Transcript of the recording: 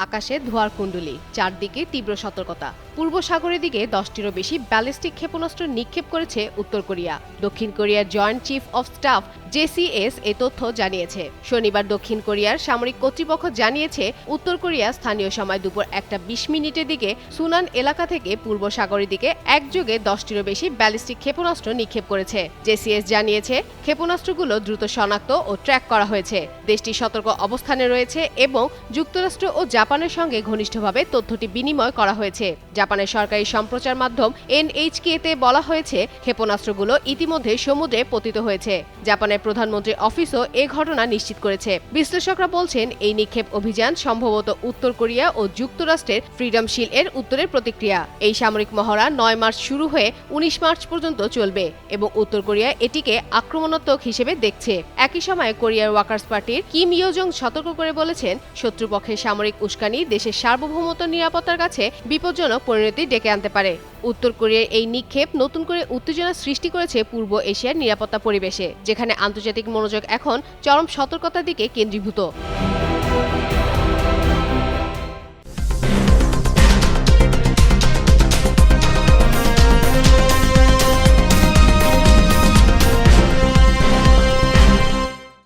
আকাশে ধোঁয়ার কুণ্ডলী, চারদিকে তীব্র সতর্কতা। পূর্ব সাগরের দিকে 10টিরও বেশি ব্যালিস্টিক ক্ষেপণাস্ত্র নিক্ষেপ করেছে উত্তর কোরিয়া। দক্ষিণ কোরিয়ার জয়েন্ট চিফ অফ স্টাফ জেসিএস এই তথ্য জানিয়েছে। শনিবার দক্ষিণ কোরিয়ার সামরিক কর্তৃপক্ষ জানিয়েছে, উত্তর কোরিয়া স্থানীয় সময় দুপুর 1:20 দিকে সুনান এলাকা থেকে পূর্ব সাগরের দিকে একযোগে 10টিরও বেশি ব্যালিস্টিক ক্ষেপণাস্ত্র নিক্ষেপ করেছে। জেসিএস জানিয়েছে, ক্ষেপণাস্ত্রগুলো দ্রুত শনাক্ত ও ট্র্যাক করা হয়েছে। দেশটি সতর্ক অবস্থানে রয়েছে এবং যুক্তরাষ্ট্র ও জাপানের সঙ্গে ঘনিষ্ঠভাবে তথ্যটি বিনিময় করা হয়েছে। জাপানের সরকারি সম্প্রচার মাধ্যম এনএইচকে-তে বলা হয়েছে, ক্ষেপণাস্ত্রগুলো ইতিমধ্যে সমুদ্রে পতিত হয়েছে। জাপানের প্রধানমন্ত্রীর অফিসও এ ঘটনা নিশ্চিত করেছে। বিশ্লেষকরা বলছেন, এই নিক্ষেপ অভিযান সম্ভবত উত্তর কোরিয়া ও যুক্তরাষ্ট্রের ফ্রিডম শিল এর উত্তরের প্রতিক্রিয়া। এই সামরিক মহড়া 9 মার্চ শুরু হয়ে 19 মার্চ পর্যন্ত চলবে এবং উত্তর কোরিয়া এটিকে আক্রমণাত্মক হিসেবে দেখছে। একই সময়ে কোরিয়ার ওয়ার্কার্স পার্টির কিম ইয়ো-জং সতর্ক করে বলেছেন, শত্রুপক্ষের সামরিক উস্কানি দেশের সার্বভৌমত্ব নিরাপত্তার কাছে বিপজ্জনক পরিণতি ডেকে আনতে পারে। উত্তর কোরিয়ার এই নিক্ষেপ নতুন করে উত্তেজনা সৃষ্টি করেছে পূর্ব এশিয়ার নিরাপত্তা পরিবেশে, যেখানে আন্তর্জাতিক মনোযোগ এখন চরম সতর্কতার দিকে কেন্দ্রীভূত।